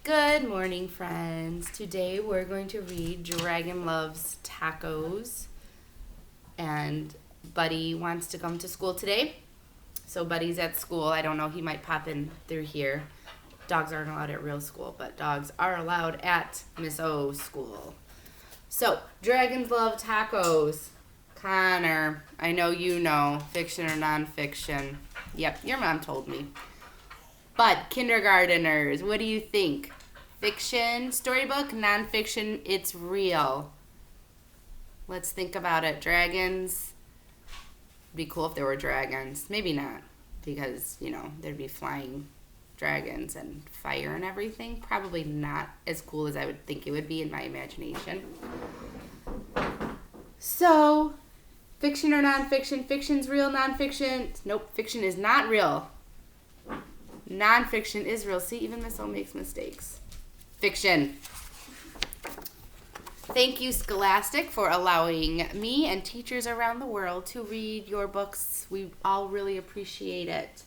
Good morning, friends. Today we're going to read Dragon Loves Tacos. And Buddy wants to come to school today. So Buddy's at school. I don't know, he might pop in through here. Dogs aren't allowed at real school, but dogs are allowed at Miss O's school. So, Dragons Love Tacos. Connor, I know you know, fiction or nonfiction. Yep, your mom told me. But kindergarteners, what do you think? Fiction, storybook, nonfiction, it's real. Let's think about it. Dragons. It'd be cool if there were dragons. Maybe not, because, there'd be flying dragons and fire and everything. Probably not as cool as I would think it would be in my imagination. So, fiction or nonfiction? Fiction's real, nonfiction? Nope, fiction is not real. Nonfiction is real. See, even Miss O makes mistakes. Fiction. Thank you, Scholastic, for allowing me and teachers around the world to read your books. We all really appreciate it.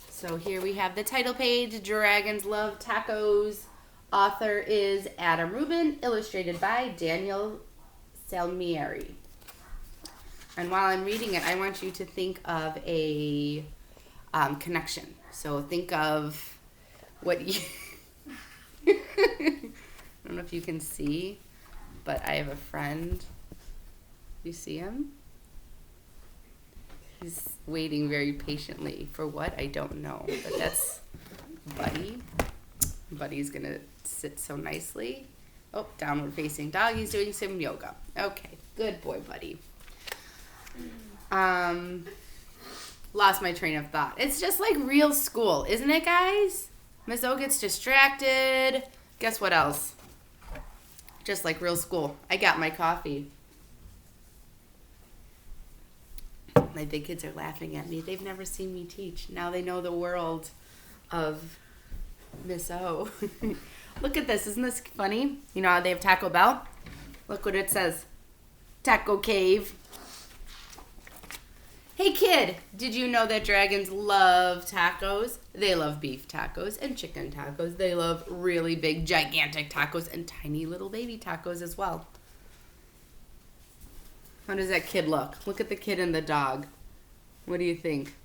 So here we have the title page, Dragons Love Tacos. Author is Adam Rubin, illustrated by Daniel Salmieri. And while I'm reading it, I want you to think of a connection. So think of what you... I don't know if you can see, but I have a friend. You see him? He's waiting very patiently for what? I don't know. But that's Buddy. Buddy's going to sit so nicely. Oh, downward facing dog. He's doing some yoga. Okay, good boy, Buddy. Lost my train of thought. It's just like real school, isn't it, guys? Miss O gets distracted. Guess what else? Just like real school. I got my coffee. My big kids are laughing at me. They've never seen me teach. Now they know the world of Miss O. Look at this. Isn't this funny? You know how they have Taco Bell? Look what it says. Taco Cave. Hey kid, did you know that dragons love tacos? They love beef tacos and chicken tacos. They love really big, gigantic tacos and tiny little baby tacos as well. How does that kid look? Look at the kid and the dog. What do you think?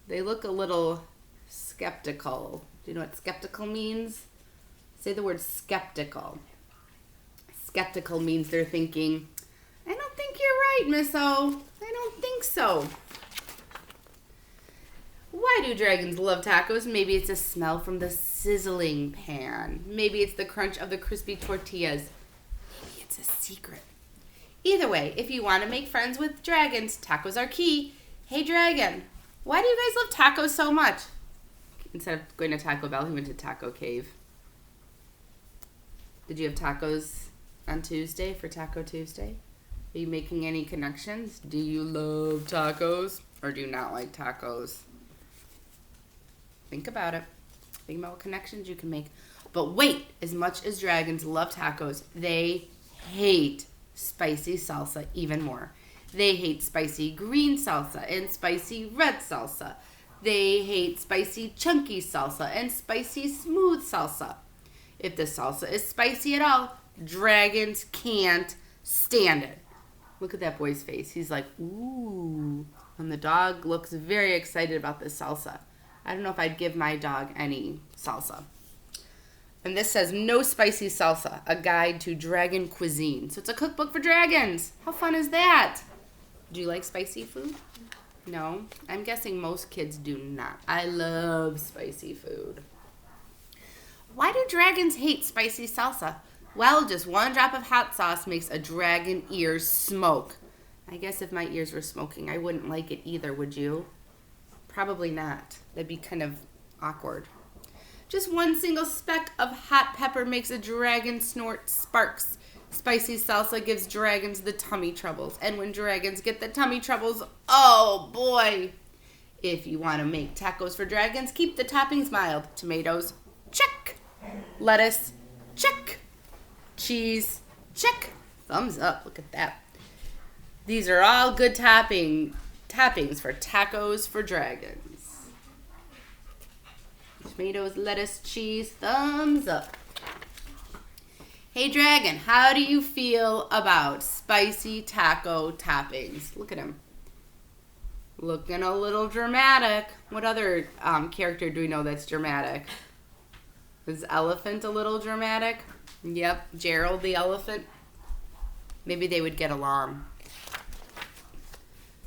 They look a little skeptical. Do you know what skeptical means? Say the word skeptical. Skeptical means they're thinking, I don't think you're right, Miss O. I don't think so. Why do dragons love tacos? Maybe it's a smell from the sizzling pan. Maybe it's the crunch of the crispy tortillas. Maybe it's a secret. Either way, if you want to make friends with dragons, tacos are key. Hey, dragon, why do you guys love tacos so much? Instead of going to Taco Bell, he went to Taco Cave. Did you have tacos on Tuesday for Taco Tuesday? Are you making any connections? Do you love tacos or do you not like tacos? Think about it. Think about what connections you can make. But wait, as much as dragons love tacos, they hate spicy salsa even more. They hate spicy green salsa and spicy red salsa. They hate spicy chunky salsa and spicy smooth salsa. If the salsa is spicy at all, dragons can't stand it. Look at that boy's face. He's like, ooh. And the dog looks very excited about this salsa. I don't know if I'd give my dog any salsa. And this says, no spicy salsa, a guide to dragon cuisine. So it's a cookbook for dragons. How fun is that? Do you like spicy food? No? I'm guessing most kids do not. I love spicy food. Why do dragons hate spicy salsa? Well, just one drop of hot sauce makes a dragon ears smoke. I guess if my ears were smoking, I wouldn't like it either, would you? Probably not. That'd be kind of awkward. Just one single speck of hot pepper makes a dragon snort sparks. Spicy salsa gives dragons the tummy troubles. And when dragons get the tummy troubles, oh boy. If you want to make tacos for dragons, keep the toppings mild. Tomatoes, check. Lettuce, check. Cheese, check. Thumbs up. Look at that. These are all good toppings for tacos for dragons. Tomatoes, lettuce, cheese, thumbs up. Hey Dragon, how do you feel about spicy taco toppings? Look at him. Looking a little dramatic. What other character do we know that's dramatic? Is Elephant a little dramatic? Yep, Gerald the elephant. Maybe they would get along.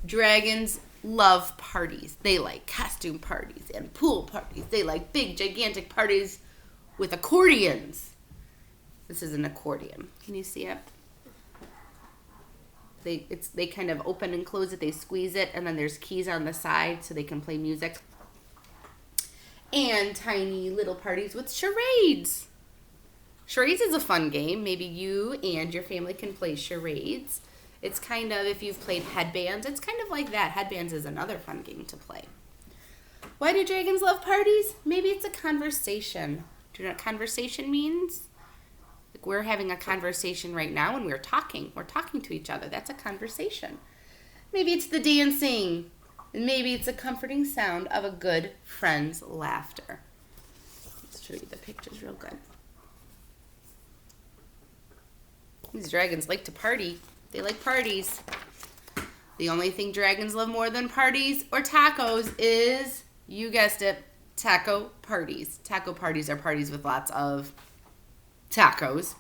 Dragons love parties. They like costume parties and pool parties. They like big, gigantic parties with accordions. This is an accordion. Can you see it? They kind of open and close it. They squeeze it, and then there's keys on the side so they can play music. And tiny little parties with charades. Charades is a fun game. Maybe you and your family can play charades. It's kind of, if you've played headbands, it's kind of like that. Headbands is another fun game to play. Why do dragons love parties? Maybe it's a conversation. Do you know what conversation means? Like we're having a conversation right now and we're talking. We're talking to each other. That's a conversation. Maybe it's the dancing. And maybe it's a comforting sound of a good friend's laughter. Let's show you the pictures real good. These dragons like to party. They like parties. The only thing dragons love more than parties or tacos is, you guessed it, taco parties. Taco parties are parties with lots of tacos.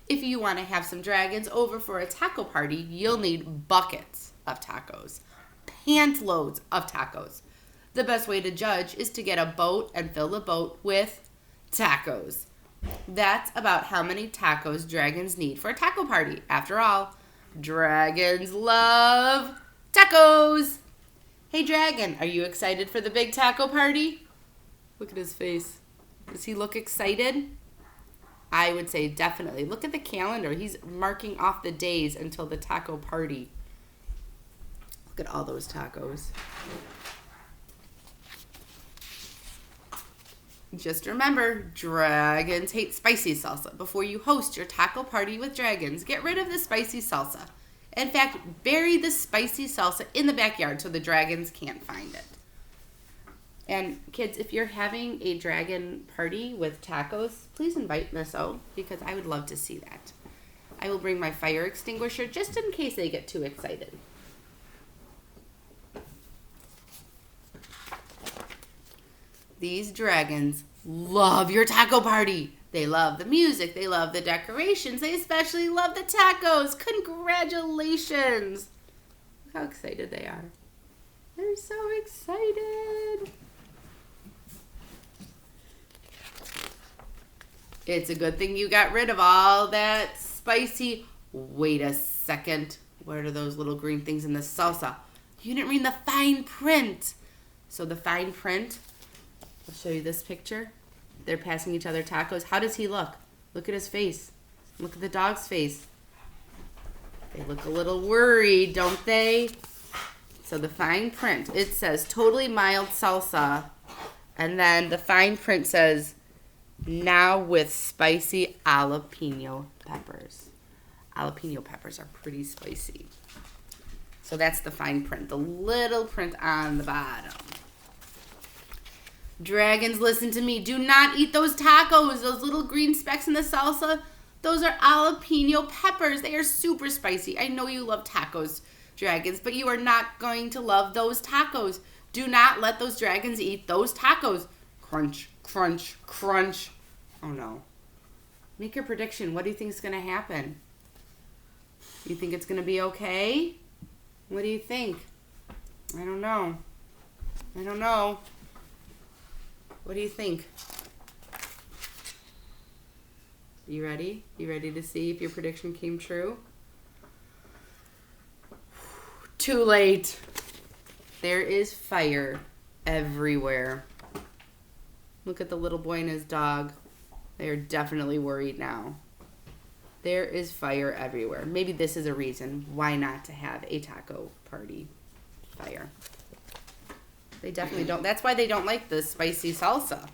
If you want to have some dragons over for a taco party, you'll need buckets of tacos. Pant loads of tacos. The best way to judge is to get a boat and fill the boat with tacos. That's about how many tacos dragons need for a taco party. After all, dragons love tacos. Hey dragon, are you excited for the big taco party? Look at his face. Does he look excited? I would say definitely. Look at the calendar. He's marking off the days until the taco party. Look at all those tacos. Just remember, dragons hate spicy salsa. Before you host your taco party with dragons, get rid of the spicy salsa. In fact, bury the spicy salsa in the backyard so the dragons can't find it. And kids, if you're having a dragon party with tacos, please invite Miss O, because I would love to see that. I will bring my fire extinguisher just in case they get too excited. These dragons love your taco party. They love the music. They love the decorations. They especially love the tacos. Congratulations. Look how excited they are. They're so excited. It's a good thing you got rid of all that spicy. Wait a second. What are those little green things in the salsa? You didn't read the fine print. So the fine print, I'll show you this picture. They're passing each other tacos. How does he look? Look at his face. Look at the dog's face. They look a little worried, don't they? So the fine print, it says totally mild salsa. And then the fine print says, now with spicy jalapeno peppers. Jalapeno peppers are pretty spicy. So that's the fine print. The little print on the bottom. Dragons, listen to me. Do not eat those tacos. Those little green specks in the salsa, those are jalapeno peppers. They are super spicy. I know you love tacos, dragons, but you are not going to love those tacos. Do not let those dragons eat those tacos. Crunch, crunch, crunch. Oh no. Make your prediction. What do you think is going to happen? You think it's going to be okay? What do you think? I don't know. I don't know. What do you think? You ready? You ready to see if your prediction came true? Too late. There is fire everywhere. Look at the little boy and his dog. They are definitely worried now. There is fire everywhere. Maybe this is a reason why not to have a taco party. Fire. They definitely don't. That's why they don't like the spicy salsa.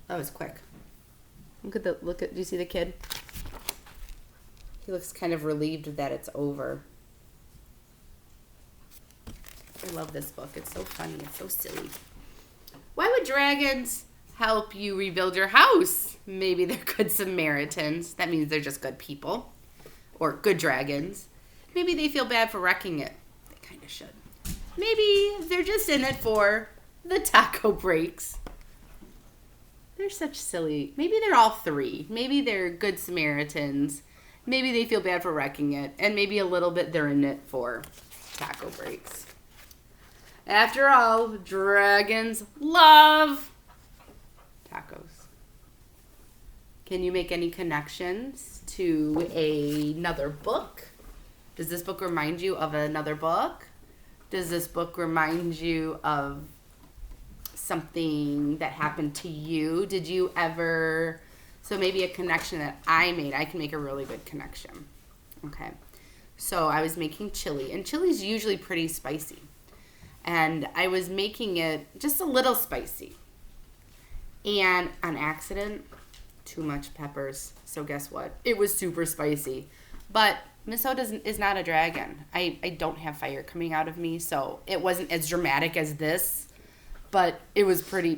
That was quick. Do you see the kid? He looks kind of relieved that it's over. I love this book. It's so funny. It's so silly. Why would dragons help you rebuild your house? Maybe they're good Samaritans. That means they're just good people. Or good dragons. Maybe they feel bad for wrecking it. They kind of should. Maybe they're just in it for the taco breaks. They're such silly. Maybe they're all three. Maybe they're good Samaritans. Maybe they feel bad for wrecking it. And maybe a little bit they're in it for taco breaks. After all, dragons love tacos. Can you make any connections to another book? Does this book remind you of another book? Does this book remind you of something that happened to you? Did you ever... So maybe a connection that I made. I can make a really good connection. Okay. So I was making chili. And chili's usually pretty spicy. And I was making it just a little spicy. And on accident, too much peppers. So guess what? It was super spicy. But Miss O is not a dragon. I don't have fire coming out of me. So it wasn't as dramatic as this. But it was pretty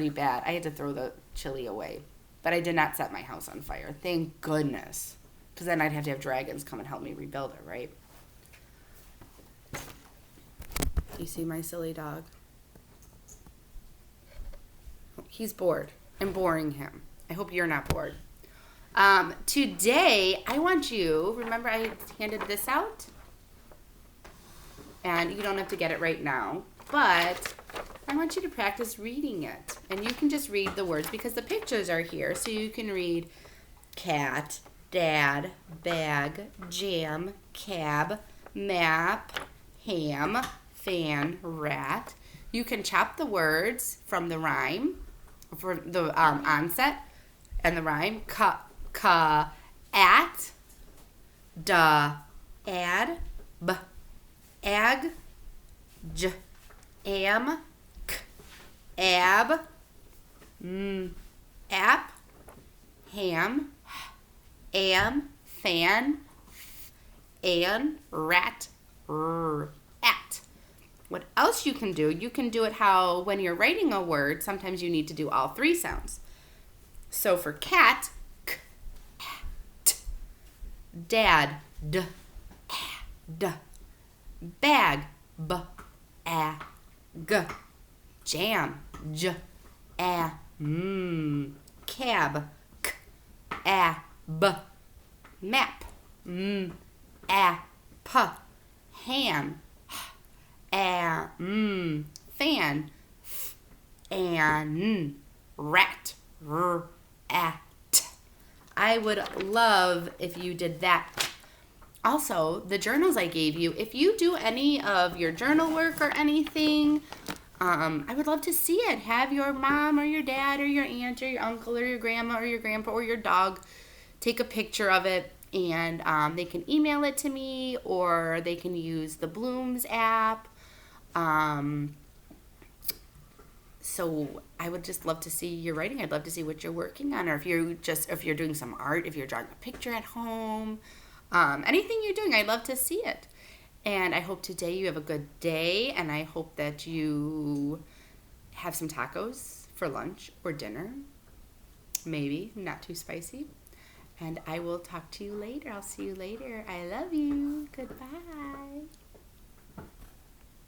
bad. I had to throw the chili away. But I did not set my house on fire. Thank goodness. Because then I'd have to have dragons come and help me rebuild it, right? You see my silly dog? He's bored. I'm boring him. I hope you're not bored. Today, I want you... Remember I handed this out? And you don't have to get it right now. But... I want you to practice reading it. And you can just read the words because the pictures are here. So you can read cat, dad, bag, jam, cab, map, ham, fan, rat. You can chop the words from the rhyme, for the onset and the rhyme. At, da, ad, b, ag, j, am, ab, app, ham, am, fan, an, rat, at. What else you can do? You can do it how when you're writing a word, sometimes you need to do all three sounds. So for cat, k, t, dad, d, d, bag, b, a, g, jam, j, a, cab, k, a, b, map, a, p, ham, a, fan, f, an, rat, r, at. I would love if you did that. Also, the journals I gave you, if you do any of your journal work or anything, I would love to see it. Have your mom or your dad or your aunt or your uncle or your grandma or your grandpa or your dog take a picture of it, and they can email it to me, or they can use the Blooms app. So I would just love to see your writing. I'd love to see what you're working on, or if you're doing some art, if you're drawing a picture at home, anything you're doing, I'd love to see it. And I hope today you have a good day, and I hope that you have some tacos for lunch or dinner. Maybe, not too spicy. And I will talk to you later. I'll see you later. I love you. Goodbye.